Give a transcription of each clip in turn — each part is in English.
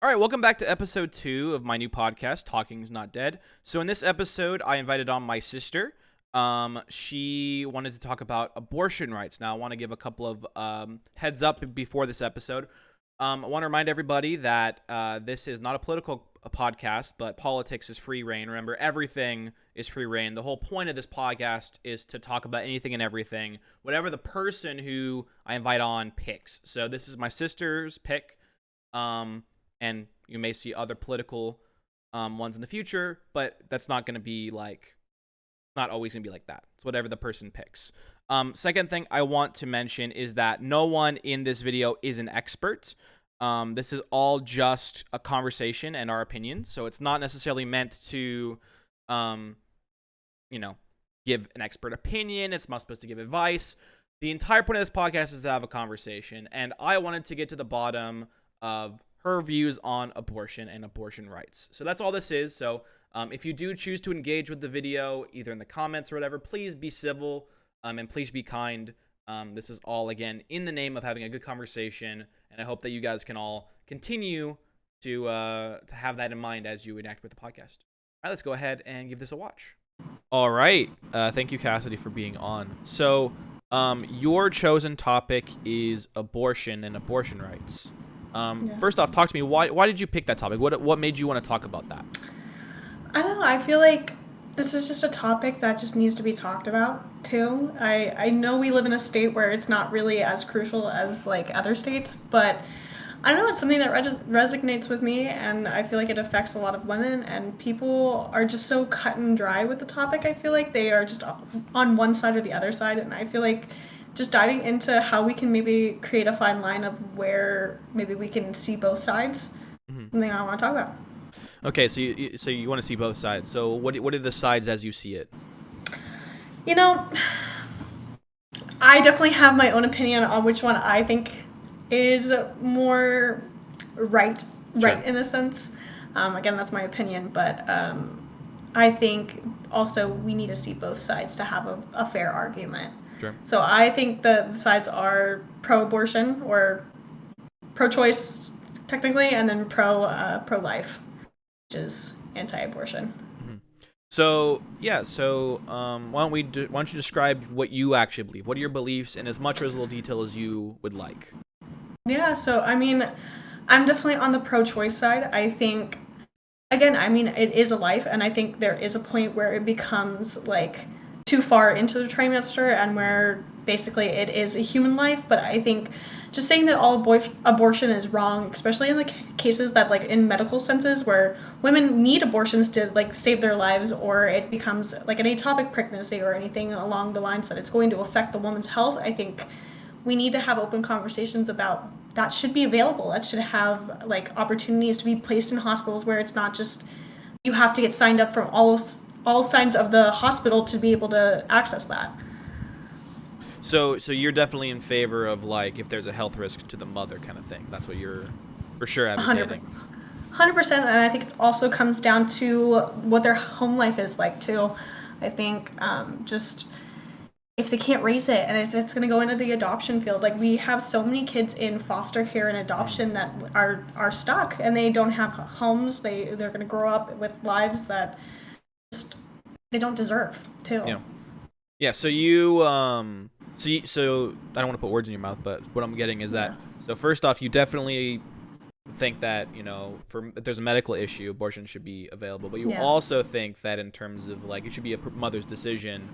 All right, welcome back to episode 2 of my new podcast, Talking's Not Dead. So in this episode, I invited on my sister. She wanted to talk about abortion rights. Now, I want to give a couple of heads up before this episode. I want to remind everybody that this is not a political podcast, but politics is free reign. Remember, everything is free reign. The whole point of this podcast is to talk about anything and everything, whatever the person who I invite on picks. So this is my sister's pick. And you may see other political ones in the future, but that's not going to be not always going to be like that. It's whatever the person picks. Second thing I want to mention is that no one in this video is an expert. This is all just a conversation and our opinions, so it's not necessarily meant to, give an expert opinion. It's not supposed to give advice. The entire point of this podcast is to have a conversation, and I wanted to get to the bottom of her views on abortion and abortion rights. So that's all this is. So if you do choose to engage with the video, either in the comments or whatever, please be civil and please be kind. This is all, again, in the name of having a good conversation, and I hope that you guys can all continue to have that in mind as you enact with the podcast. All right, let's go ahead and give this a watch. All right. Thank you, Cassidy, for being on. So your chosen topic is abortion and abortion rights. First off, talk to me. Why did you pick that topic? What made you want to talk about that? I don't know. I feel like this is just a topic that just needs to be talked about too. I know we live in a state where it's not really as crucial as like other states, but I don't know. It's something that resonates with me, and I feel like it affects a lot of women, and people are just so cut and dry with the topic. I feel like they are just on one side or the other side, and I feel like just diving into how we can maybe create a fine line of where maybe we can see both sides. Something I want to talk about. Okay, so you want to see both sides. So what are the sides as you see it? You know, I definitely have my own opinion on which one I think is more right in a sense. Again, that's my opinion, but I think also we need to see both sides to have a fair argument. Sure. So I think the sides are pro-abortion or pro-choice technically, and then pro-life, which is anti-abortion. Mm-hmm. So why don't you describe what you actually believe? What are your beliefs, in as much or as little detail as you would like? Yeah. So I mean, I'm definitely on the pro-choice side. I think, again, I mean, it is a life, and I think there is a point where it becomes like too far into the trimester and where basically it is a human life. But I think just saying that all abortion is wrong, especially in the cases that like in medical senses where women need abortions to like save their lives, or it becomes like an ectopic pregnancy or anything along the lines that it's going to affect the woman's health, I think we need to have open conversations about that should be available. That should have like opportunities to be placed in hospitals where it's not just you have to get signed up from all sides of the hospital to be able to access that. So you're definitely in favor of like if there's a health risk to the mother kind of thing. That's what you're for sure advocating. 100%, and I think it also comes down to what their home life is like too. I think just if they can't raise it, and if it's going to go into the adoption field, like we have so many kids in foster care and adoption that are stuck and they don't have homes. They're going to grow up with lives that they don't deserve too. Yeah. So you so I don't want to put words in your mouth, but what I'm getting is that so first off, you definitely think that if there's a medical issue, abortion should be available, but you also think that in terms of like it should be a mother's decision,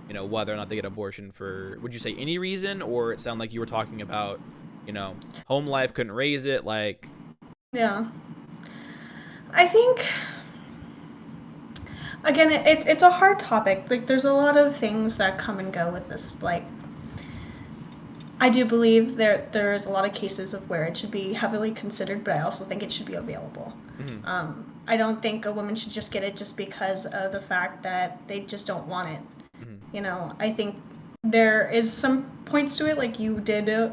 whether or not they get abortion for, would you say any reason, or it sounded like you were talking about home life, couldn't raise it, like. Yeah, I think. Again, it's a hard topic. Like, there's a lot of things that come and go with this. Like, I do believe there is a lot of cases of where it should be heavily considered, but I also think it should be available. Mm-hmm. I don't think a woman should just get it just because of the fact that they just don't want it. Mm-hmm. I think there is some points to it. Like, you did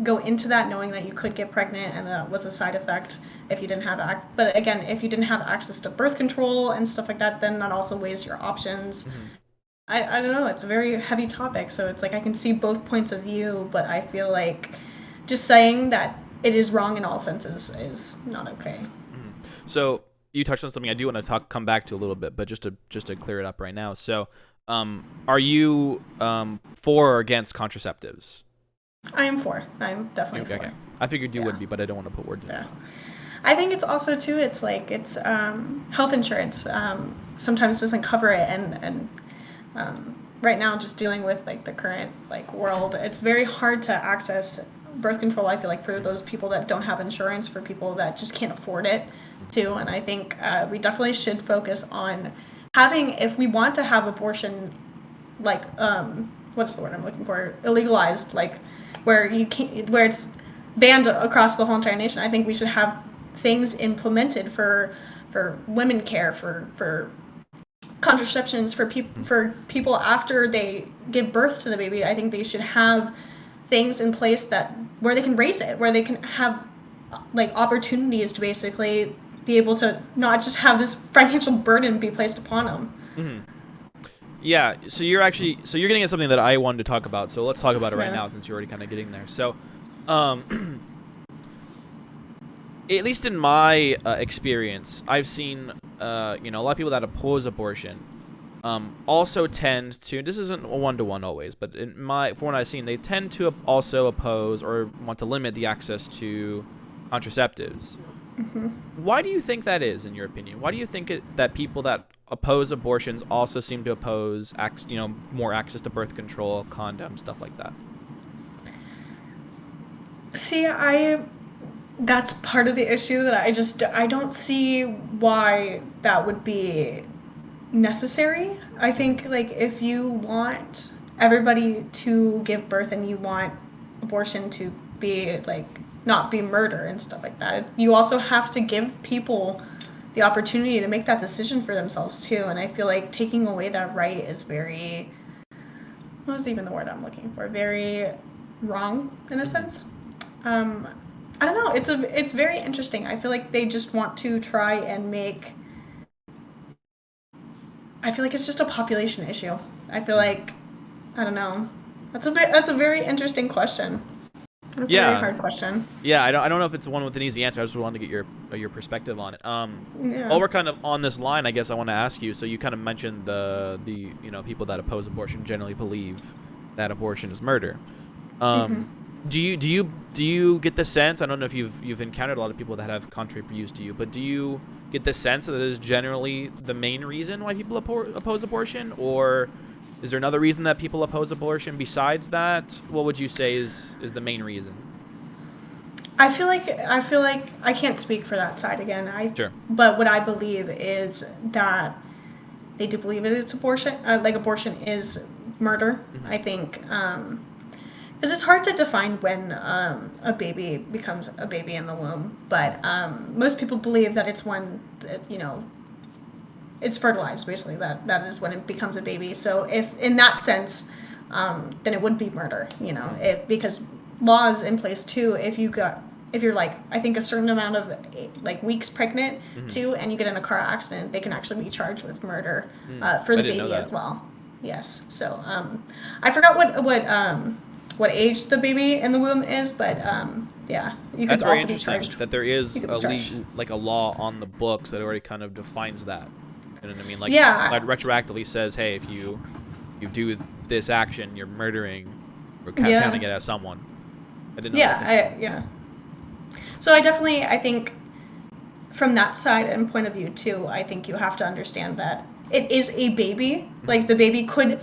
go into that knowing that you could get pregnant, and that was a side effect if you didn't have but again, if you didn't have access to birth control and stuff like that, then that also weighs your options. Mm-hmm. I don't know, it's a very heavy topic, so it's like I can see both points of view, but I feel like just saying that it is wrong in all senses is not okay. So you touched on something I do want to come back to a little bit, but just to clear it up right now. So, are you for or against contraceptives? I am for. I'm definitely Okay. for. I figured you would be, but I don't want to put words in your mouth. I think it's also too. It's like it's health insurance sometimes doesn't cover it, and right now just dealing with like the current like world, it's very hard to access birth control. I feel like for those people that don't have insurance, for people that just can't afford it, too. And I think we definitely should focus on having, if we want to have abortion, like what's the word I'm looking for, illegalized, like where you can't, where it's banned across the whole entire nation. I think we should have things implemented for women care, for contraceptions, for people after they give birth to the baby. I think they should have things in place that where they can raise it, where they can have like opportunities to basically be able to not just have this financial burden be placed upon them. Yeah, so you're getting at something that I wanted to talk about. So let's talk about it right now, since you're already kind of getting there. So, at least in my experience, I've seen a lot of people that oppose abortion also tend to. This isn't a 1-to-1 always, but from what I've seen, they tend to also oppose or want to limit the access to contraceptives. Why do you think that is, in your opinion? Why do you think that people that oppose abortions also seem to oppose more access to birth control, condoms, stuff like that? See, that's part of the issue that I don't see why that would be necessary. I think like if you want everybody to give birth and you want abortion to be like not be murder and stuff like that, you also have to give people the opportunity to make that decision for themselves too. And I feel like taking away that right is very, what's even the word I'm looking for, very wrong in a sense. I don't know, it's very interesting. I feel like they just want to try and make, I feel like it's just a population issue. I feel like, I don't know. That's a very interesting question. That's a very hard question. Yeah, I don't know if it's one with an easy answer. I just wanted to get your perspective on it. While we're kind of on this line, I guess I want to ask you. So you kind of mentioned the people that oppose abortion generally believe that abortion is murder. Do you get the sense? I don't know if you've encountered a lot of people that have contrary views to you, but do you get the sense that it is generally the main reason why people oppose abortion, or is there another reason that people oppose abortion besides that? What would you say is the main reason? I feel like I can't speak for that side again. Sure. But what I believe is that they do believe it's abortion. Like abortion is murder. I think because it's hard to define when a baby becomes a baby in the womb. But most people believe that it's when it's fertilized, basically. That is when it becomes a baby. So if in that sense, then it would be murder, because laws in place too. If you're like, I think a certain amount of like weeks pregnant too, and you get in a car accident, they can actually be charged with murder for the baby as well. Yes. So I forgot what age the baby in the womb is, but yeah, you could also be charged. That there is a law on the books that already kind of defines that. You know what I mean? Like, that retroactively says, hey, if you do this action, you're murdering or counting it as someone. I didn't know that. So I think from that side and point of view too, I think you have to understand that it is a baby. Like the baby could,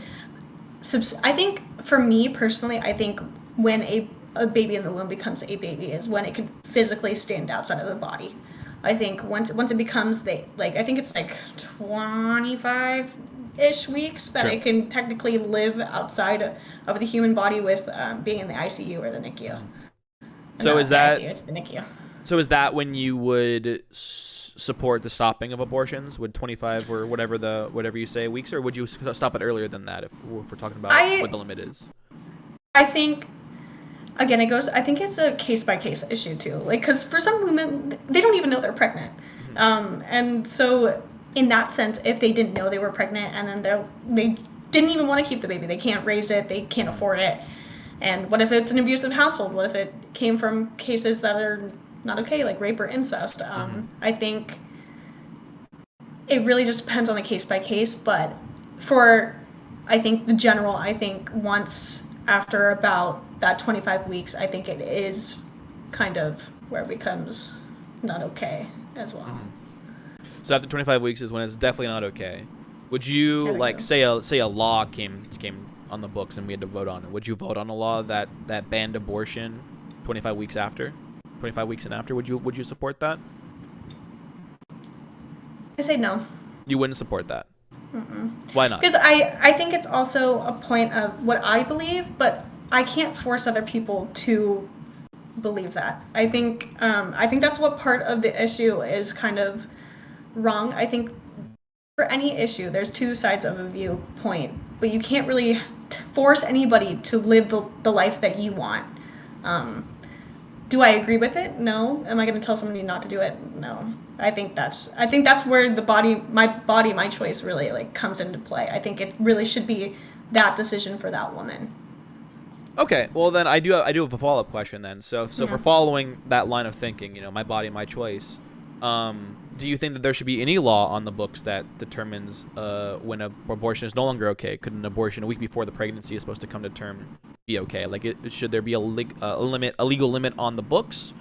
I think for me personally, I think when a baby in the womb becomes a baby is when it can physically stand outside of the body. I think once it becomes I think it's like 25-ish weeks that it can technically live outside of the human body with being in the ICU or the NICU. So is that ICU, it's the NICU. So is that when you would support the stopping of abortions? Would 25 or whatever you say weeks, or would you stop it earlier than that if we're talking about what the limit is? I think. Again, I think it's a case-by-case issue, too. Like, because for some women, they don't even know they're pregnant. And so, in that sense, if they didn't know they were pregnant and then they didn't even want to keep the baby, they can't raise it, they can't afford it, And what if it's an abusive household? What if it came from cases that are not okay, like rape or incest? I think it really just depends on the case by case, but for, I think, the general, I think once after about that 25 weeks, I think it is kind of where it becomes not okay as well. So after 25 weeks is when it's definitely not okay. Would you, like, say a law came on the books and we had to vote on it? Would you vote on a law that banned abortion 25 weeks after? 25 weeks and after, would you support that? I say no. You wouldn't support that? Why not? Because I think it's also a point of what I believe, but I can't force other people to believe that. I think that's what part of the issue is kind of wrong. I think for any issue, there's two sides of a viewpoint, but you can't really force anybody to live the life that you want. Do I agree with it? No. Am I going to tell somebody not to do it? No. I think that's where my choice really like comes into play. I think it really should be that decision for that woman. Okay, well then I do have a follow-up question then. So if we're following that line of thinking, my body, my choice, do you think that there should be any law on the books that determines when an abortion is no longer okay? Could an abortion a week before the pregnancy is supposed to come to term be okay? Like, should there be a legal limit on the books,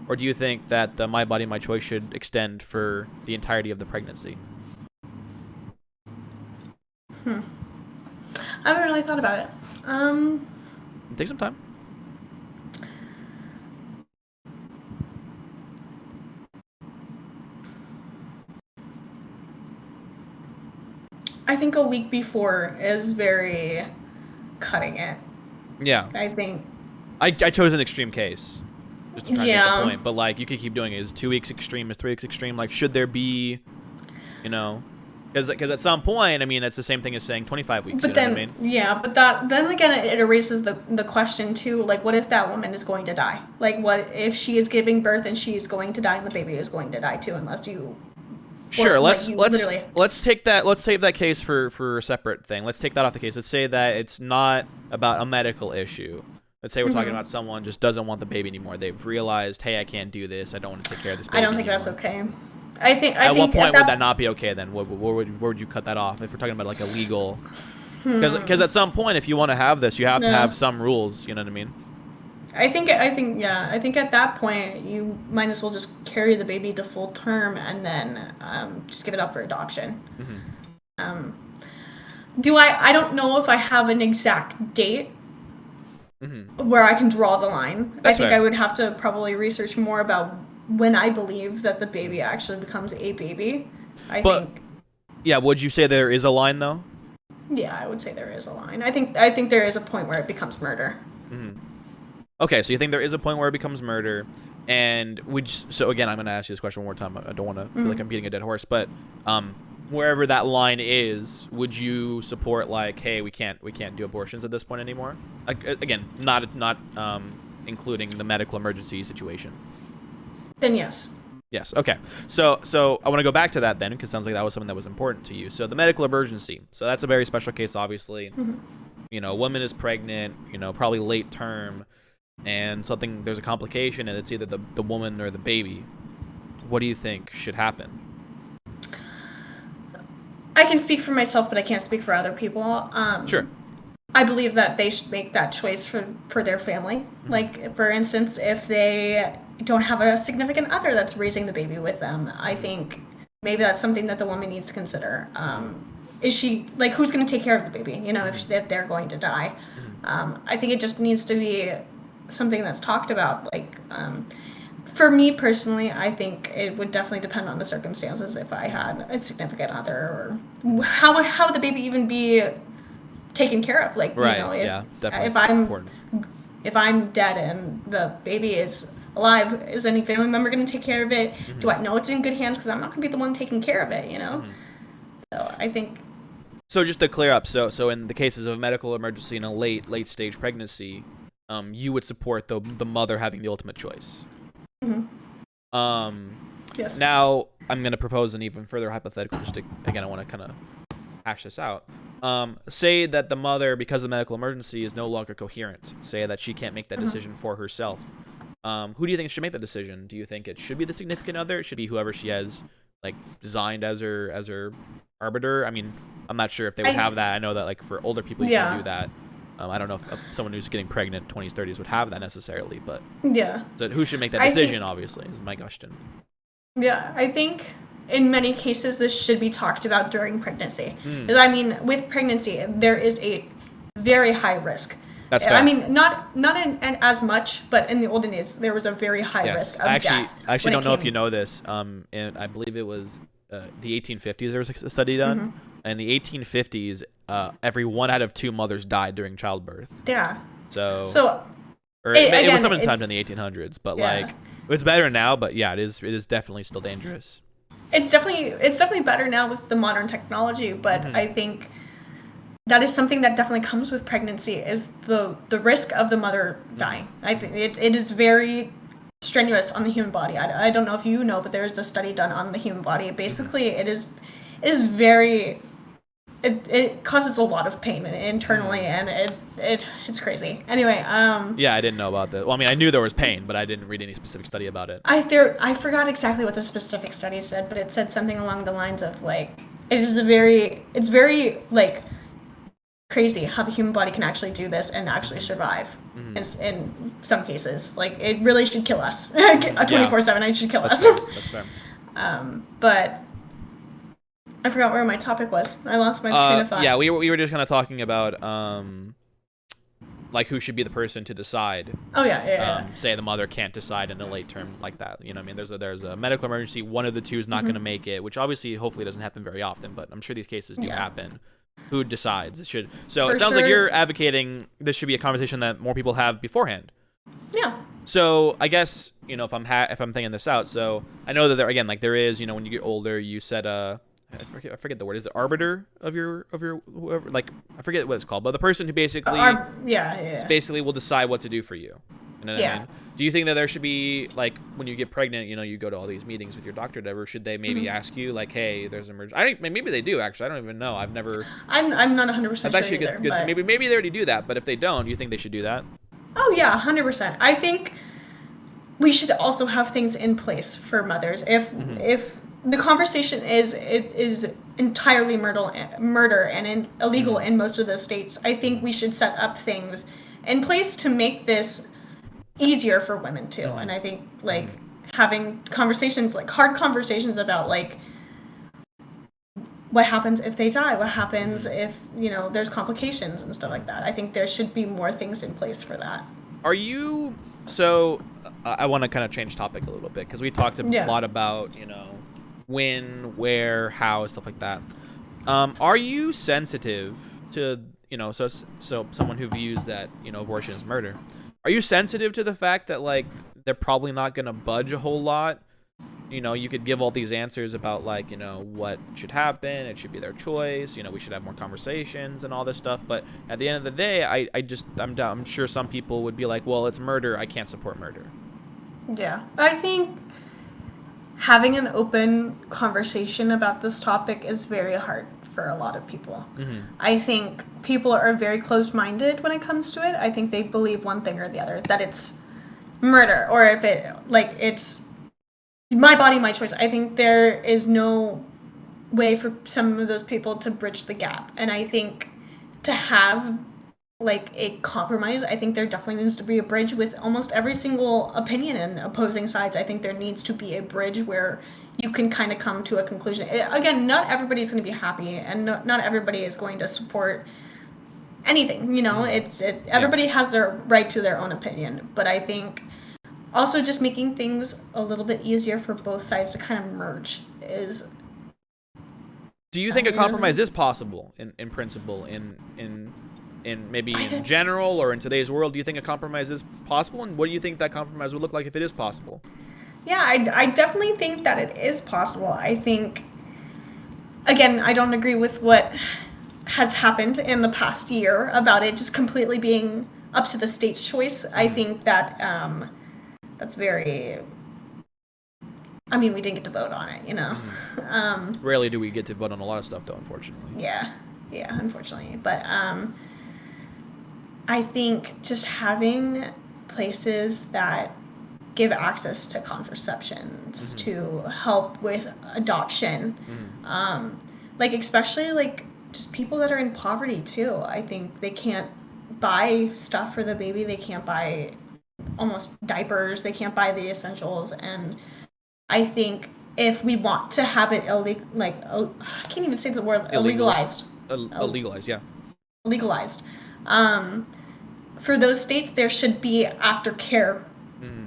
or do you think that the my body, my choice should extend for the entirety of the pregnancy? I haven't really thought about it. Take some time. I think a week before is very cutting it. Yeah. I think. I chose an extreme case, just to try to make the point. But like, you could keep doing it. Is 2 weeks extreme? Is 3 weeks extreme? Like, should there be, because at some point, I mean, it's the same thing as saying 25 weeks. But then, know what I mean? yeah, but then again, it erases the question too. Like, what if that woman is going to die? Like, what if she is giving birth and she is going to die and the baby is going to die too, unless you. Sure, let's take that case for a separate thing. Let's take that off the case. Let's say that it's not about a medical issue. Let's say we're talking about someone just doesn't want the baby anymore. They've realized, hey, I can't do this. I don't want to take care of this baby I don't think anymore. that's okay. I think at what point would that not be okay then? Where would you cut that off if we're talking about like a legal? Because at some point, if you want to have this, you have to have some rules. You know what I mean? I think at that point you might as well just carry the baby to full term and then just give it up for adoption. I don't know if I have an exact date where I can draw the line. I think I would have to probably research more about when I believe that the baby actually becomes a baby. I think. Yeah, would you say there is a line though? Yeah, I would say there is a line. I think there is a point where it becomes murder. Okay, so you think there is a point where it becomes murder, and so again, I'm going to ask you this question one more time. I don't want to feel like I'm beating a dead horse, but wherever that line is, would you support like, hey, we can't do abortions at this point anymore? Again, not including the medical emergency situation. Then yes. Yes. Okay. So I want to go back to that then, because it sounds like that was something that was important to you. So the medical emergency. So that's a very special case, obviously. A woman is pregnant, probably late term, and there's a complication, and it's either the woman or the baby. What do you think should happen? I can speak for myself, but I can't speak for other people. Sure. I believe that they should make that choice for their family. Like, for instance, if they don't have a significant other that's raising the baby with them, I think maybe that's something that the woman needs to consider. Is she, like, who's going to take care of the baby, if they're going to die? I think it just needs to be something that's talked about. Like, for me personally, I think it would definitely depend on the circumstances if I had a significant other, or how would the baby even be taken care of? Like, definitely. If I'm dead and the baby is alive, is any family member going to take care of it? Do I know it's in good hands? Because I'm not going to be the one taking care of it, So I think. So just to clear up, so in the cases of a medical emergency in a late stage pregnancy, you would support the mother having the ultimate choice. Yes. Now I'm going to propose an even further hypothetical. Just to, again, I want to kind of hash this out. Say that the mother, because of the medical emergency, is no longer coherent. Say that she can't make that decision for herself. Who do you think should make that decision? Do you think it should be the significant other? It should be whoever she has like designed as her arbiter. I mean, I'm not sure if they would have that. I know that like for older people you can do that. I don't know if someone who's getting pregnant 20s, 30s would have that necessarily, but so who should make that decision? Obviously, is my question. Yeah, I think in many cases this should be talked about during pregnancy. Because I mean, with pregnancy, there is a very high risk. That's fair. I mean, not in as much, but in the olden days, there was a very high risk of death. I actually don't know if you know this. And I believe it was the 1850s. There was a study done. In the 1850s, every 1 out of 2 mothers died during childbirth. Yeah. So it was sometime in the 1800s, but like it's better now. But yeah, it is definitely still dangerous. It's definitely better now with the modern technology, but I think that is something that definitely comes with pregnancy is the risk of the mother dying. I think it is very strenuous on the human body. I don't know if you know, but there is a study done on the human body. Basically, it is very it causes a lot of pain internally, and it's crazy. Anyway, yeah, I didn't know about that. Well, I mean, I knew there was pain, but I didn't read any specific study about it. I forgot exactly what the specific study said, but it said something along the lines of like it's very like crazy how the human body can actually do this and actually survive in some cases. Like it really should kill us. 24/7, it should kill us. That's fair. But I forgot where my topic was. I lost my train of thought. Yeah, we were just kind of talking about like who should be the person to decide. Oh yeah. Say the mother can't decide in a late term like that. You know, what I mean, there's a medical emergency. One of the two is not going to make it, which obviously, hopefully, doesn't happen very often. But I'm sure these cases do happen. Who decides? It should. So it sounds like you're advocating this should be a conversation that more people have beforehand. Yeah. So I guess if I'm thinking this out. So I know that there is when you get older, you set I forget the word. Is it arbiter of your whoever? Like I forget what it's called, but the person who basically basically will decide what to do for you. You know what I mean? Do you think that there should be like when you get pregnant, you go to all these meetings with your doctor, or whatever? Should they maybe ask you like, hey, there's an emergency? I think maybe they do actually. I don't even know. I've never. I'm not 100% sure either. But... Maybe they already do that, but if they don't, do you think they should do that? Oh yeah, 100%. I think we should also have things in place for mothers. If the conversation is entirely murder and illegal in most of those states, I think we should set up things in place to make this easier for women too. And I think like having conversations, like hard conversations about like what happens if they die, what happens if there's complications and stuff like that. I think there should be more things in place for that. Are you I want to kind of change topic a little bit because we talked a lot about when, where, how, stuff like that. Are you sensitive to so someone who views that abortion is murder? Are you sensitive to the fact that like they're probably not gonna budge a whole lot? You could give all these answers about like what should happen. It should be their choice. We should have more conversations and all this stuff. But at the end of the day, I'm sure some people would be like, well, it's murder. I can't support murder. Yeah, I think having an open conversation about this topic is very hard for a lot of people. I think people are very closed-minded when it comes to it. I think they believe one thing or the other, that it's murder, or if it's my body, my choice. I think there is no way for some of those people to bridge the gap. And I think to have like a compromise, I think there definitely needs to be a bridge with almost every single opinion and opposing sides. I think there needs to be a bridge where you can kind of come to a conclusion. Again, not everybody's going to be happy, and not everybody is going to support anything. Everybody has their right to their own opinion, but I think also just making things a little bit easier for both sides to kind of merge is. Do you think a compromise is possible in principle in maybe in general or in today's world? Do you think a compromise is possible, and what do you think that compromise would look like if it is possible? Yeah, I definitely think that it is possible. I think, again, I don't agree with what has happened in the past year about it just completely being up to the state's choice. I think that that's very... I mean, we didn't get to vote on it, Rarely do we get to vote on a lot of stuff, though, unfortunately. Yeah. Yeah, unfortunately. But I think just having places that give access to contraceptions to help with adoption, like especially like just people that are in poverty too. I think they can't buy stuff for the baby. They can't buy almost diapers. They can't buy the essentials. And I think if we want to have it I can't even say the word illegalized. Legalized, yeah. Legalized. For those states, there should be aftercare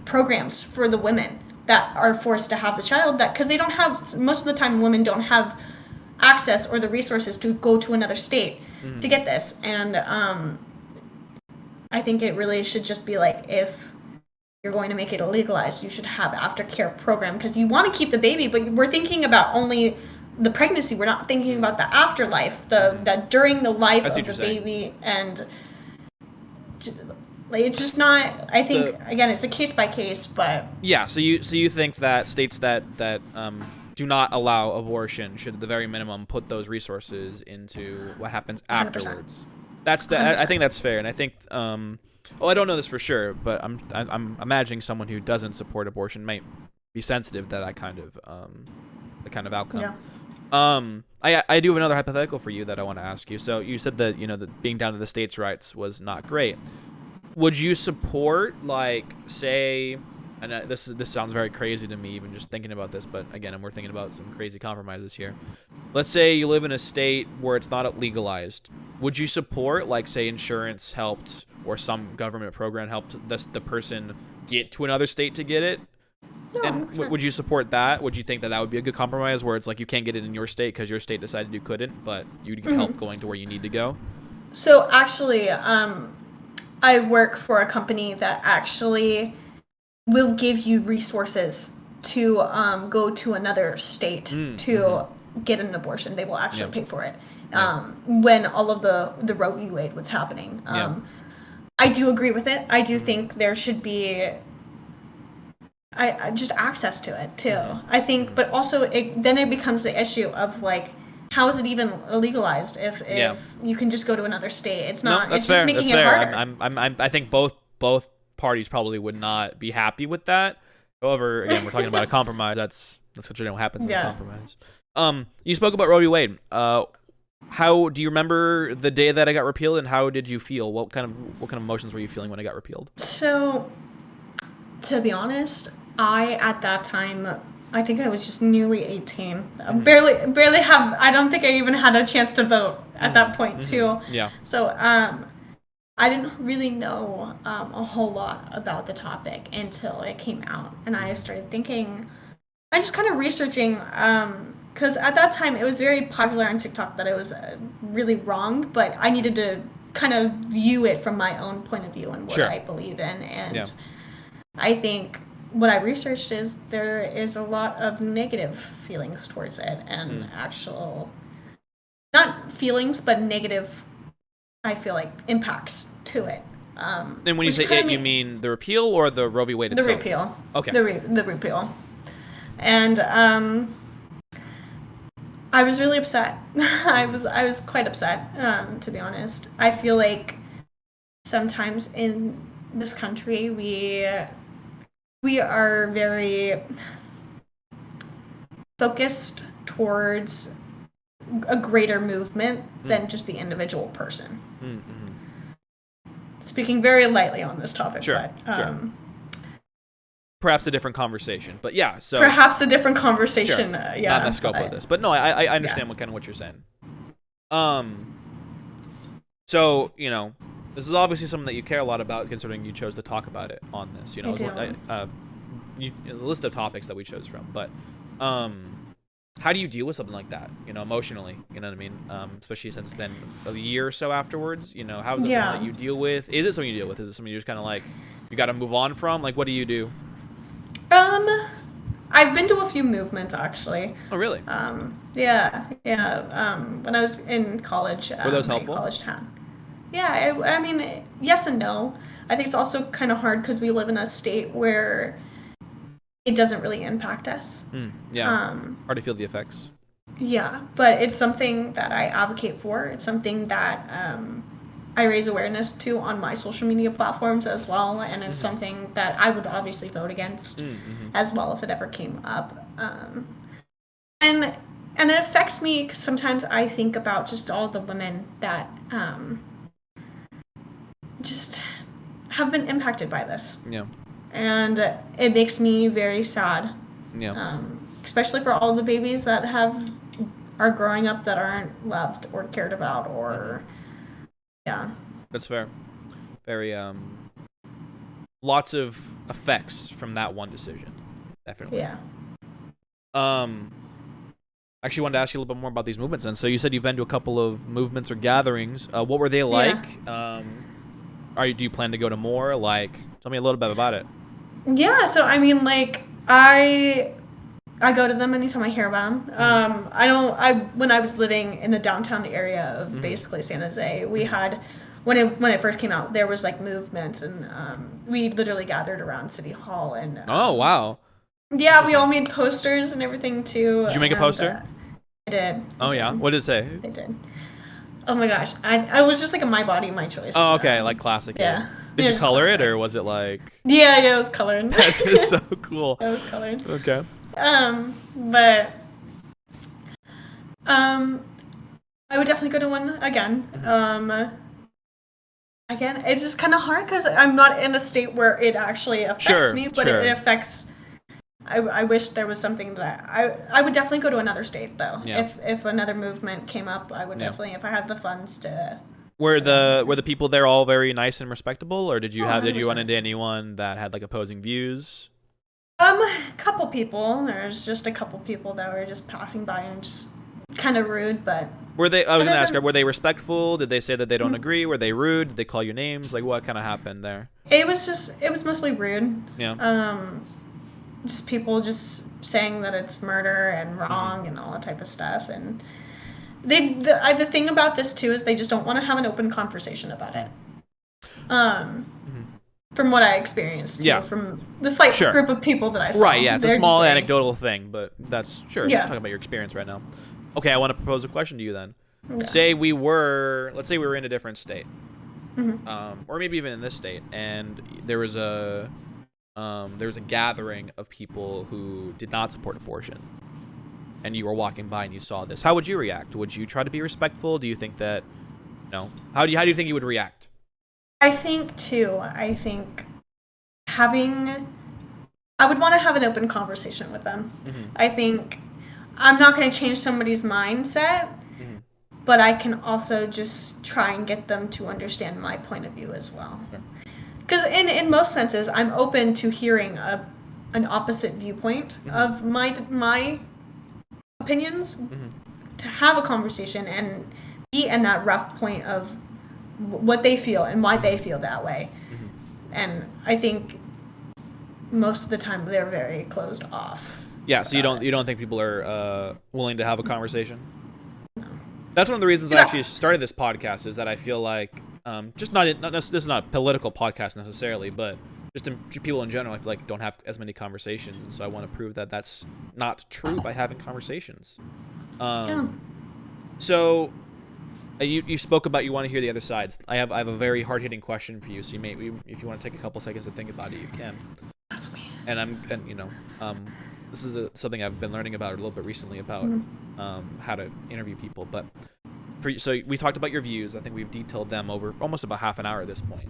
programs for the women that are forced to have the child, that because they don't have, most of the time women don't have access or the resources to go to another state to get this. And I think it really should just be like, if you're going to make it illegalized, you should have aftercare program, because you want to keep the baby, but we're thinking about only the pregnancy. We're not thinking about the afterlife, that during the life of the baby. And like, it's just not, I think again, it's a case by case. But yeah, so you think that states that do not allow abortion should at the very minimum put those resources into what happens afterwards. 100%. I think that's fair. And I think well, I don't know this for sure, but I'm imagining someone who doesn't support abortion might be sensitive to that kind of outcome. Yeah. I do have another hypothetical for you that I want to ask you. So you said that that being down to the states' rights was not great. Would you support, like, say, and this sounds very crazy to me even just thinking about this, but again, we're thinking about some crazy compromises here. Let's say you live in a state where it's not legalized. Would you support, like, say, insurance helped or some government program helped the person get to another state to get it? No, and would you support that? Would you think that would be a good compromise, where it's like you can't get it in your state because your state decided you couldn't, but you'd get help going to where you need to go? So actually, I work for a company that actually will give you resources to go to another state to get an abortion. They will actually pay for it. When all of the Roe v. Wade was happening. I do agree with it. I do think there should be I just access to it too. I think, but also then it becomes the issue of like, how is it even legalized if you can just go to another state? It's not. No, that's it's fair. just making That's it fair. harder. I think both parties probably would not be happy with that. However, again, we're talking about a compromise. That's generally what happens in a compromise. You spoke about Roe v. Wade. How do you remember the day that it got repealed, and how did you feel? What kind of emotions were you feeling when it got repealed? So, to be honest, at that time, I think I was just newly 18. Barely have. I don't think I even had a chance to vote at that point too. Yeah. So I didn't really know a whole lot about the topic until it came out, and I started thinking. I just kind of researching because at that time it was very popular on TikTok that it was really wrong, but I needed to kind of view it from my own point of view and what I believe in, and I think what I researched is there is a lot of negative feelings towards it, and actual, not feelings, but negative, I feel like, impacts to it. And when you say it, you mean the repeal or the Roe v. Wade itself? The repeal. Okay. The repeal. And I was really upset. I was quite upset, to be honest. I feel like sometimes in this country we are very focused towards a greater movement than just the individual person. Speaking very lightly on this topic, but perhaps a different conversation. But yeah, so perhaps a different conversation. Not in the scope of this, but no, I understand what you're saying. So this is obviously something that you care a lot about, considering you chose to talk about it on this. I do. The list of topics that we chose from, but how do you deal with something like that? Emotionally. You know what I mean? Especially since it's been a year or so afterwards. How is that something that you deal with? Is it something you deal with? Is it something you're just kind of like you got to move on from? Like, what do you do? I've been to a few movements actually. Oh, really? Yeah. When I was in college, were those helpful? College town. Yeah, I mean, yes and no. I think it's also kind of hard because we live in a state where it doesn't really impact us. Yeah. Hard to feel the effects. Yeah, but it's something that I advocate for. It's something that I raise awareness to on my social media platforms as well, and it's something that I would obviously vote against as well if it ever came up. And it affects me because sometimes I think about just all the women that just have been impacted by this. Yeah. And it makes me very sad. Yeah. Especially for all the babies that are growing up that aren't loved or cared about or yeah. That's fair. Very lots of effects from that one decision. Definitely. Yeah. Actually wanted to ask you a little bit more about these movements then. So you said you've been to a couple of movements or gatherings. What were they like? Yeah. Do you plan to go to more? Like, tell me a little bit about it. Yeah, so I mean, like, I go to them anytime I hear about them. When I was living in the downtown area of basically San Jose, we had, when it first came out, there was like movements, and we literally gathered around City Hall, and Oh, wow. yeah, we all made posters and everything too. Did you make a poster? I did. Oh, yeah. What did it say? I did. Oh my gosh, I was just like a My Body, My Choice. Oh, okay, like classic. Yeah. Did you color it, or was it like? Yeah, it was colored. That's just so cool. It was colored. Okay. But I would definitely go to one again. Again, it's just kind of hard because I'm not in a state where it actually affects me, but it affects. I wish there was something that I would definitely go to another state though. Yeah. If another movement came up, I would definitely, if I had the funds to. Were the people there all very nice and respectable, or did you run 100%. into anyone that had like opposing views? Couple people. There's just a couple people that were just passing by and just kind of rude, but. Were they? I was gonna ask, were they respectful? Did they say that they don't agree? Were they rude? Did they call you names? Like, what kind of happened there? It was mostly rude. Yeah. Just people just saying that it's murder and wrong and all that type of stuff, and the thing about this too is they just don't want to have an open conversation about it. From what I experienced too, from the slight group of people that I saw. Right, yeah, it's a small anecdotal thing, but that's sure. Yeah. You're talking about your experience right now. Okay, I want to propose a question to you then. Yeah. Let's say we were in a different state, or maybe even in this state, and there was a gathering of people who did not support abortion, and you were walking by and you saw this. How would you react? Would you try to be respectful? Do you think that, how do you think you would react? I think I would want to have an open conversation with them. I think I'm not going to change somebody's mindset, but I can also just try and get them to understand my point of view as well. Because in most senses, I'm open to hearing an opposite viewpoint of my opinions, to have a conversation and be in that rough point of what they feel and why they feel that way. And I think most of the time they're very closed off. Yeah, so you don't think people are willing to have a conversation? No. That's one of the reasons I actually started this podcast, is that I feel like just this is not a political podcast necessarily, but just people in general, I feel like don't have as many conversations, and so I want to prove that that's not true by having conversations. So you spoke about you want to hear the other sides. I have a very hard-hitting question for you, so if you want to take a couple seconds to think about it, you can. Sweet. And this is something I've been learning about a little bit recently about how to interview people. But so we talked about your views. I think we've detailed them over almost about half an hour at this point.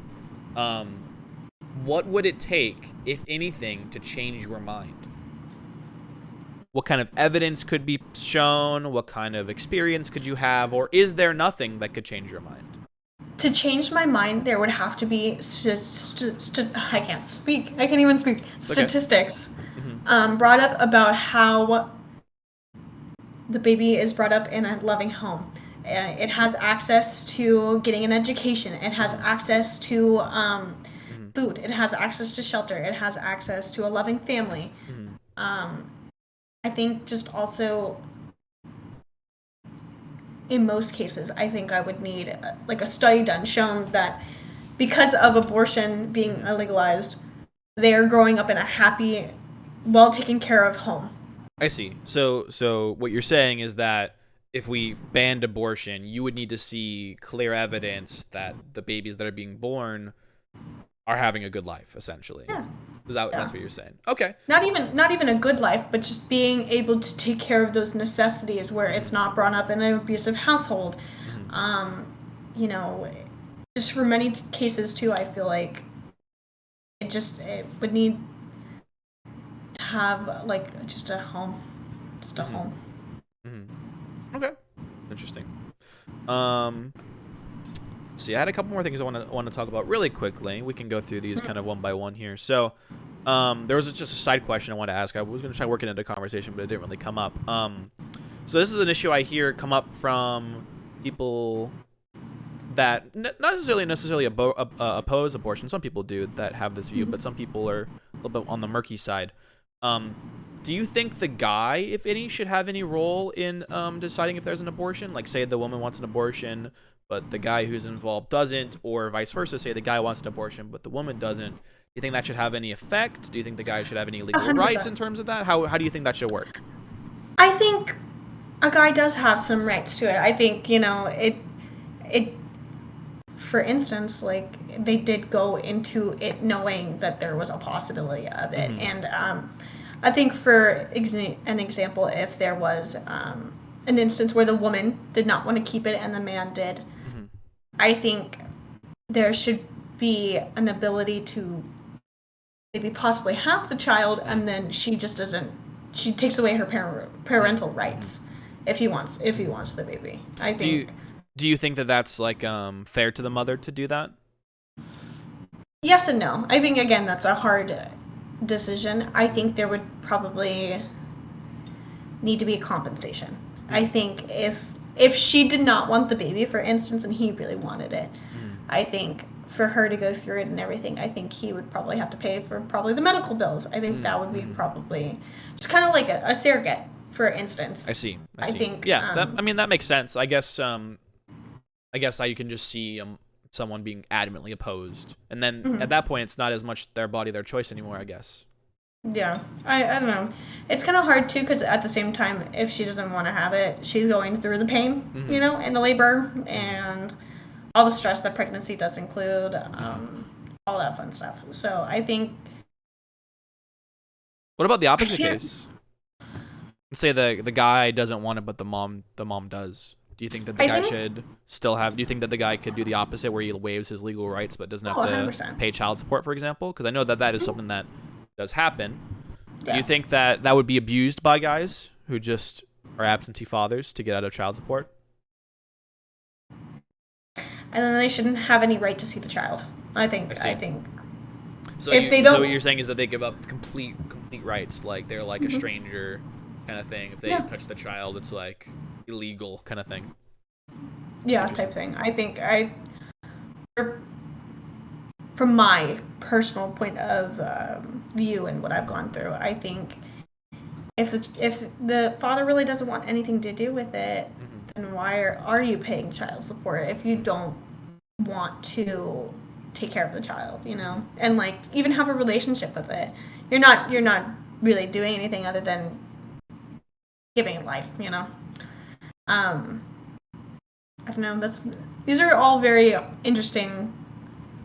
What would it take, if anything, to change your mind? What kind of evidence could be shown? What kind of experience could you have? Or is there nothing that could change your mind? To change my mind, there would have to be I can't speak. I can't even speak. Statistics brought up about how the baby is brought up in a loving home. It has access to getting an education. It has access to food. It has access to shelter. It has access to a loving family. I think just also, in most cases, I think I would need like a study done showing that because of abortion being legalized, they are growing up in a happy, well taken care of home. I see. So what you're saying is that if we banned abortion, you would need to see clear evidence that the babies that are being born are having a good life, essentially. Yeah. That's Yeah. what you're saying? Okay. Not even a good life, but just being able to take care of those necessities where it's Mhm. not brought up in an abusive household. Mhm. Um, you know, just for many cases too, I feel like it would need to have like just a Mhm. home. Mhm. Okay. Interesting. Um. See, I had a couple more things I want to talk about really quickly. We can go through these kind of one by one here. So, there was just a side question I wanted to ask. I was going to try working into conversation, but it didn't really come up. So this is an issue I hear come up from people that not necessarily oppose abortion. Some people do that have this view, but some people are a little bit on the murky side. Um, do you think the guy, if any, should have any role in deciding if there's an abortion? Like, say the woman wants an abortion, but the guy who's involved doesn't, or vice versa. Say the guy wants an abortion, but the woman doesn't. Do you think that should have any effect? Do you think the guy should have any legal rights 100%. in terms of that? How do you think that should work? I think a guy does have some rights to it. I think it. For instance, like they did go into it knowing that there was a possibility of it, Mm-hmm. and I think for an example, if there was an instance where the woman did not want to keep it and the man did, Mm-hmm. I think there should be an ability to maybe possibly have the child, and then she just doesn't. She takes away her parental Mm-hmm. rights if he wants the baby. I Do you think do you think that that's like fair to the mother to do that? yes and no. I think again that's a hard decision. I think there would probably need to be a compensation. I Mm-hmm. think if she did not want the baby, for instance, and he really wanted it, Mm-hmm. I think for her to go through it and everything, I think he would probably have to pay for probably the medical bills. I think that would be Mm-hmm. probably just kind of like a surrogate, for I instance. see. I I see. think, Yeah, that makes sense. I guess I can just see someone being adamantly opposed, and then at mhm. that point, it's not as much their body, their choice anymore. I guess. Yeah, I don't know. It's kind of hard too because at the same time, if she doesn't want to have it, she's going through the pain, Mm-hmm. and the labor Mm-hmm. and all the stress that pregnancy does include, Mm-hmm. all that fun stuff. So I think What about the I opposite can't. case? Say the guy doesn't want it, but the mom does. Do you think that the I guy think should still have? Do you think that the guy could do the opposite, where he waives his legal rights but doesn't oh, have to 100%. pay child support, for example? Because I know that that is something that does happen. Do you Yeah, think that that would be abused by guys who just are absentee fathers to get out of child support? and then they shouldn't have any right to see the child. I I think. I see. think So if they so what don't, you're saying is that they give up complete rights, like they're like a mhm, stranger kind of thing. If they yeah, touch the child, it's like illegal kind of thing. I see yeah, what you're type saying. thing. I think from my personal point of view and what I've gone through, I think if the father really doesn't want anything to do with it, Hmm. then why are you paying child support if you Hmm. don't want to take care of the child, and like even have a relationship with it? You're not really doing anything other than giving it life. Um, I don't know. These are all very interesting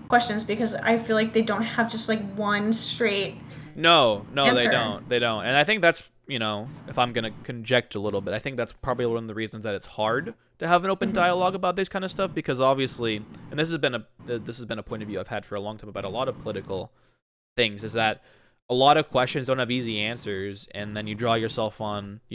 questions because I feel like they don't have just like one straight No, they answer. don't. They don't. And I think that's, if I'm gonna conject a little bit, I think that's probably one of the reasons that it's hard to have an open Hmm. dialogue about this kind of stuff because obviously, and this has been a point of view I've had for a long time about a lot of political things, is that a lot of questions don't have easy answers, and then you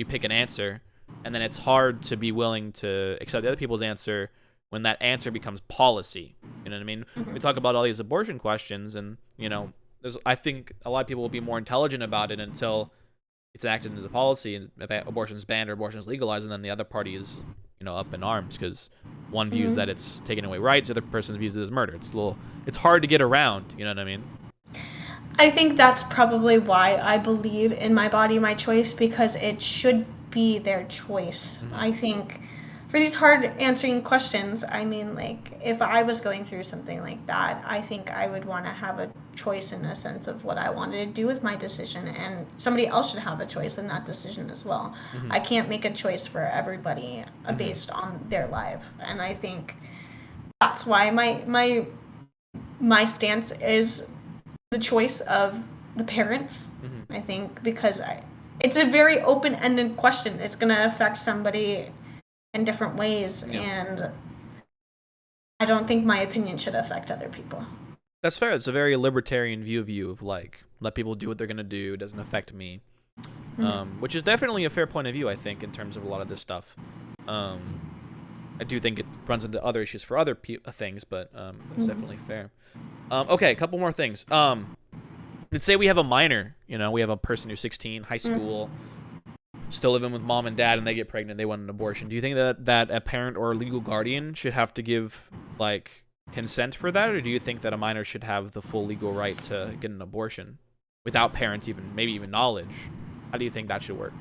pick an answer, and then it's hard to be willing to accept the other people's answer when that answer becomes policy. You know what I mean? We talk about all these abortion questions, and I think a lot of people will be more intelligent about it until it's enacted into the policy and abortion is banned or abortion is legalized, and then the other party is up in arms because one views Hmm. that it's taking away rights, the other person views it as murder. It's hard to get around. You know what I mean? I think that's probably why I believe in my body, my choice, because it should be their choice. Mm-hmm. I think for these hard answering questions, I mean, like, if I was going through something like that, I think I would want to have a choice in a sense of what I wanted to do with my decision, and somebody else should have a choice in that decision as well. Mm-hmm. I can't make a choice for everybody Mm-hmm. based on their life, and I think that's why my stance is the choice of the parents. Mm-hmm. I think because it's a very open-ended question. It's going to affect somebody in different ways, Yeah. and I don't think my opinion should affect other people. That's fair. It's a very libertarian view of like, let people do what they're gonna do. It doesn't affect me. Which is definitely a fair point of view, I think, in terms of a lot of this stuff. I do think it runs into other issues for other things, but it's definitely fair. Okay, a couple more things. Let's say we have a minor. You know, we have a person who's 16, high school, still living with mom and dad, and they get pregnant. They want an abortion. Do you think that a parent or a legal guardian should have to give like consent for that, or do you think that a minor should have the full legal right to get an abortion without parents maybe even knowledge? How do you think that should work?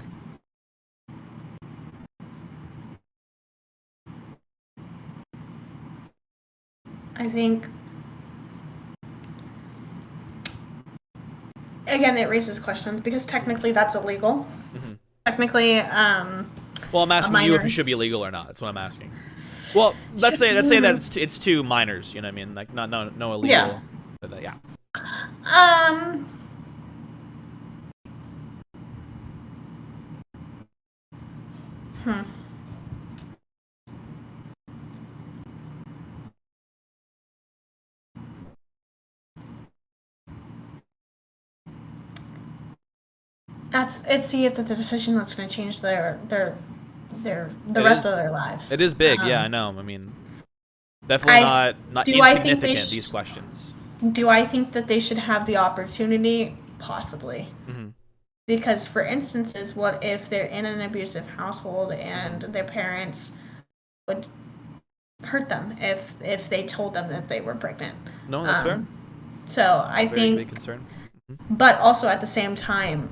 I think, again, it raises questions because technically that's illegal. Mm-hmm. Technically, well, I'm asking you if minor it should be illegal or not. That's what I'm asking. Well, let's say that it's two minors. You know what I mean? Like no illegal. Yeah. But, yeah. Um. Hmm. It's a decision that's going to change the rest of their lives. It is big. Yeah, I know. I mean, definitely not insignificant. These questions. Do I think that they should have the opportunity? Possibly. Mm-hmm. Because, for instances, what if they're in an abusive household and their parents would hurt them if they told them that they were pregnant? No, that's fair. So That's I a very think, big concern. Mm-hmm. but also at the same time,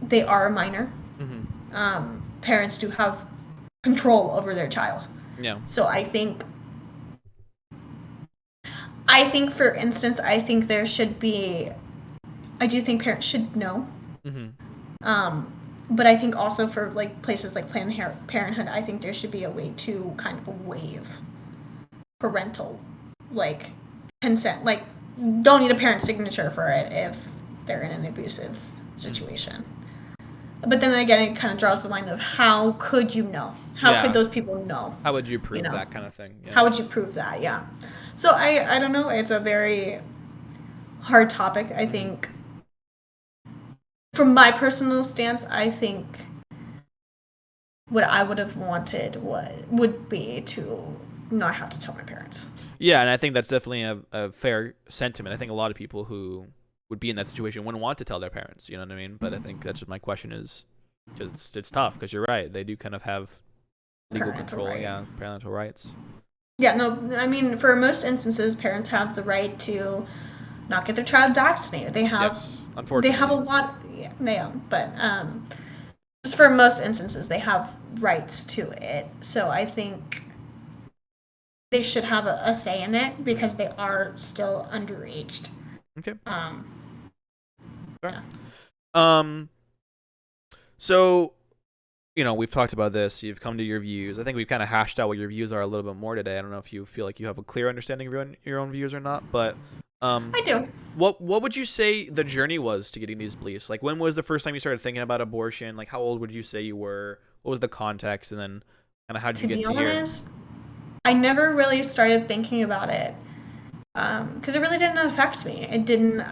they are a minor. Mm-hmm. Parents do have control over their child. Yeah. So I think, for instance, I think there should be. I do think parents should know. Mm-hmm. But I think also for like places like Planned Parenthood, I think there should be a way to kind of waive parental like consent. Like, don't need a parent's signature for it if they're in an abusive situation. But then again, it kind of draws the line of how could you know? How could those people know? How would you prove that kind of thing? Yeah. How would you prove that? Yeah. So I don't know. It's a very hard topic. I think from my personal stance, I think what I would have wanted would be to not have to tell my parents. Yeah, and I think that's definitely a fair sentiment. I think a lot of people who would be in that situation wouldn't want to tell their parents. You know what I mean? But I think that's what my question is. Cause it's tough because you're right. They do kind of have legal control. Right. Yeah, parental rights. Yeah, no, I mean, for most instances, parents have the right to not get their child vaccinated. They have, yes, unfortunately, they have a lot. Yeah, but just for most instances, they have rights to it. So I think they should have a say in it because they are still underaged. Okay. Yeah. So, you know, we've talked about this. You've come to your views. I think we've kind of hashed out what your views are a little bit more today. I don't know if you feel like you have a clear understanding of your own views or not, but I do. What would you say the journey was to getting these beliefs? Like, when was the first time you started thinking about abortion? Like, how old would you say you were? What was the context? And then kind of how did you get to here? To be honest, I never really started thinking about it because it really didn't affect me. It didn't.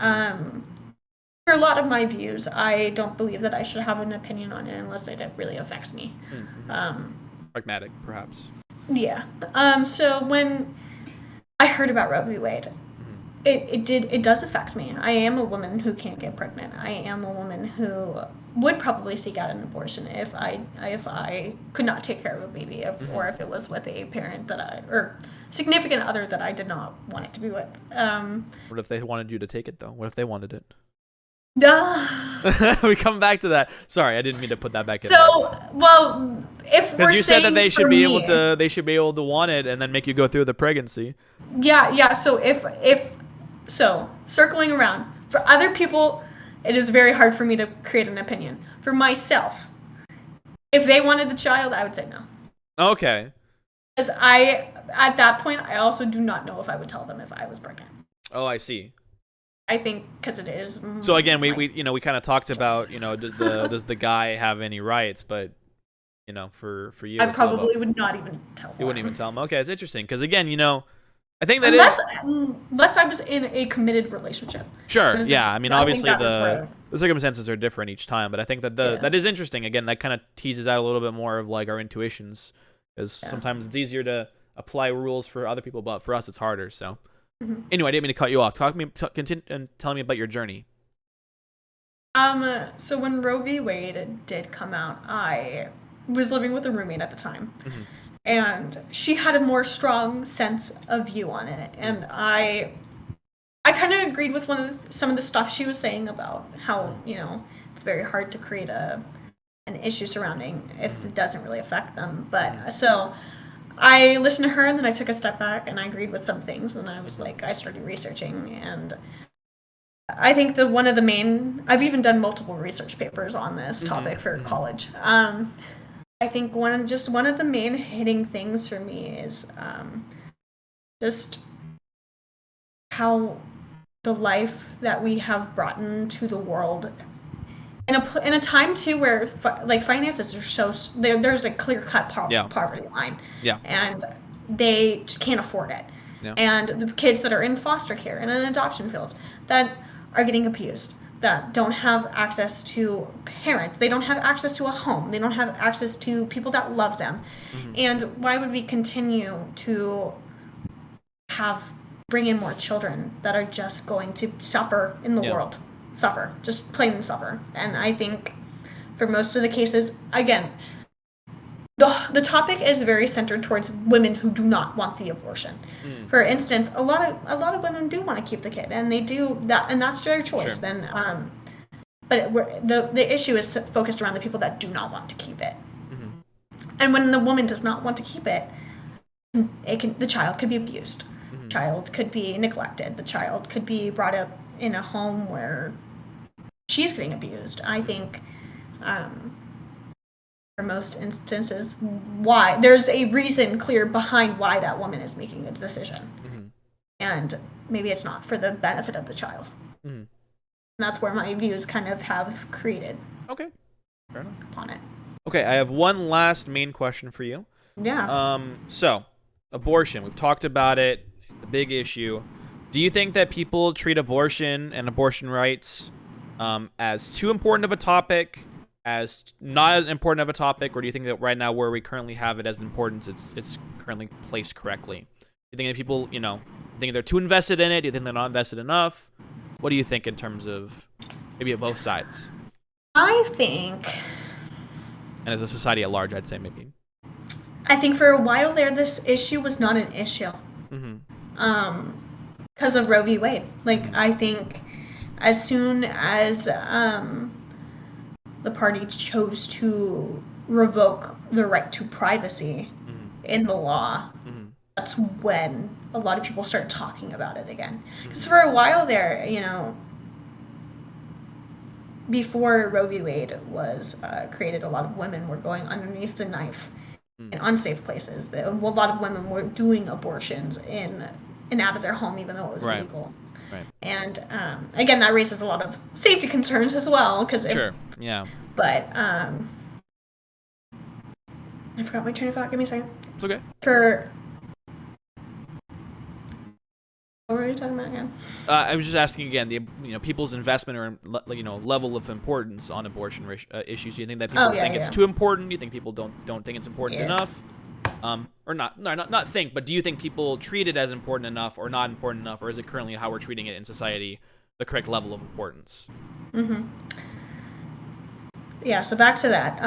For a lot of my views, I don't believe that I should have an opinion on it unless it really affects me. Mm-hmm. Pragmatic, perhaps. Yeah. So when I heard about Roe v. Wade, it does affect me. I am a woman who can't get pregnant. I am a woman who would probably seek out an abortion if I could not take care of a baby, or if it was with a parent or significant other that I did not want it to be with. What if they wanted you to take it though? What if they wanted it? Duh. We come back to that. Sorry, I didn't mean to put that back in there. So, well, if we're Because you said that saying they should for be me, able to, want it and then make you go through the pregnancy. yeah. So so circling around for other people, it is very hard for me to create an opinion. For myself, if they wanted a child, I would say no. Okay. Because at that point, I also do not know if I would tell them if I was pregnant. Oh, I see. I think because it is. So again, we kind of talked about, does the guy have any rights? But for you, I it's all probably about, would not even tell them. you wouldn't even tell him. Okay, it's interesting because again, I think that is unless I was in a committed relationship. sure. Yeah, I mean, obviously the circumstances are different each time, but I think that that is interesting. Again, that kind of teases out a little bit more of like our intuitions, because sometimes it's easier to apply rules for other people, but for us it's harder. So anyway, I didn't mean to cut you off. Continue and tell me about your journey. So when Roe v. Wade did come out, I was living with a roommate at the time. And she had a more strong sense of view on it, and I kind of agreed with some of the stuff she was saying about how it's very hard to create an issue surrounding if it doesn't really affect them. But so I listened to her, and then I took a step back, and I agreed with some things, and I started researching, and I think one of the main, I've even done multiple research papers on this topic for college. I think one of the main hitting things for me is just how the life that we have brought into the world in a time too where finances are so there's a clear-cut poverty line, and they just can't afford it, and the kids that are in foster care and in adoption fields that are getting abused, that don't have access to parents, they don't have access to a home, they don't have access to people that love them. And why would we continue to bring in more children that are just going to suffer in the world? Just plain suffer. And I think for most of the cases, again, the topic is very centered towards women who do not want the abortion. For instance, a lot of women do want to keep the kid, and they do that, and that's their choice. Sure. Then, but the issue is focused around the people that do not want to keep it. And when the woman does not want to keep it, the child could be abused. The child could be neglected. The child could be brought up in a home where she's getting abused. I think. For most instances, why there's a reason clear behind why that woman is making a decision, and maybe it's not for the benefit of the child. And that's where my views kind of have created. Okay, fair enough. On it. Okay, I have one last main question for you. Yeah. So abortion. We've talked about it. The big issue. Do you think that people treat abortion and abortion rights as too important of a topic? As not as important of a topic, or do you think that right now where we currently have it as important, it's currently placed correctly? Do you think that people, think they're too invested in it? Do you think they're not invested enough? What do you think in terms of maybe at both sides? I think, and as a society at large, I'd say maybe. I think for a while there, this issue was not an issue. Because of Roe v. Wade. I think as soon as the party chose to revoke the right to privacy in the law, that's when a lot of people started talking about it again. Because for a while there, before Roe v. Wade was created, a lot of women were going underneath the knife in unsafe places. A lot of women were doing abortions in and out of their home, even though it was legal. Right. And again, that raises a lot of safety concerns as well. But I forgot my train of thought. Give me a second. It's okay. What were you talking about again? I was just asking again, people's investment or level of importance on abortion issues. Do you think that people think it's too important? Do you think people don't think it's important enough? Or not think, but do you think people treat it as important enough or not important enough, or is it currently how we're treating it in society the correct level of importance? Yeah, so back to that.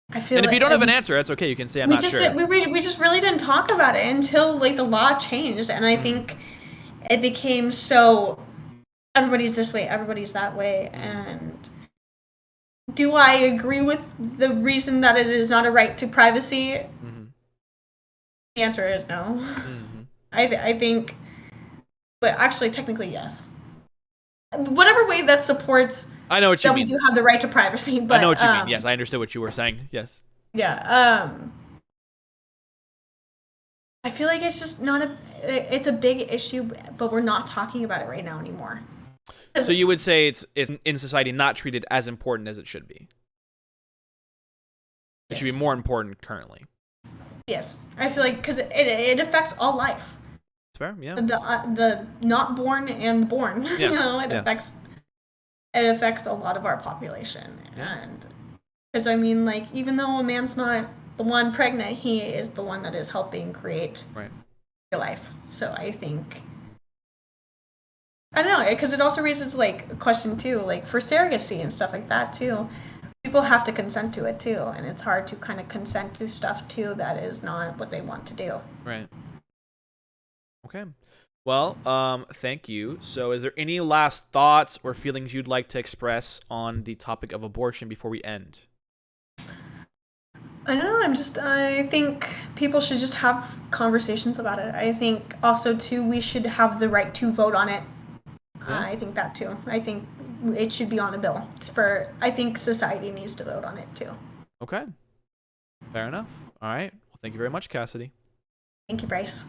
I feel. And if you don't have an answer, that's okay. You can say I'm not sure. We just really didn't talk about it until the law changed, and I think it became so everybody's this way, everybody's that way, and do I agree with the reason that it is not a right to privacy? Mm-hmm. The answer is no. Mm-hmm. I think, but actually, technically, yes. Whatever way that supports I know what you that mean. we do have the right to privacy, but I know what you mean. Yes, I understood what you were saying. Yes. yeah. I feel like it's just not it's a big issue, but we're not talking about it right now anymore. So you would say it's in society not treated as important as it should be. It should be more important currently. Yes, I feel like because it affects all life. It's fair, yeah. The not born and the born. Yes, You know, yes. it affects a lot of our population, Yeah. and because I mean, like, even though a man's not the one pregnant, he is the one that is helping create your life. So I think I don't know, because it also raises like a question too, like for surrogacy and stuff like that too. People have to consent to it too, and it's hard to kind of consent to stuff too that is not what they want to do. Right. Okay. Well, thank you. So is there any last thoughts or feelings you'd like to express on the topic of abortion before we end? I don't know, I think people should just have conversations about it. I think also too, we should have the right to vote on it. Yeah. I think that too. I think it should be on a bill I think society needs to vote on it too. Okay. Fair enough. All right. Well, thank you very much, Cassidy. Thank you, Bryce.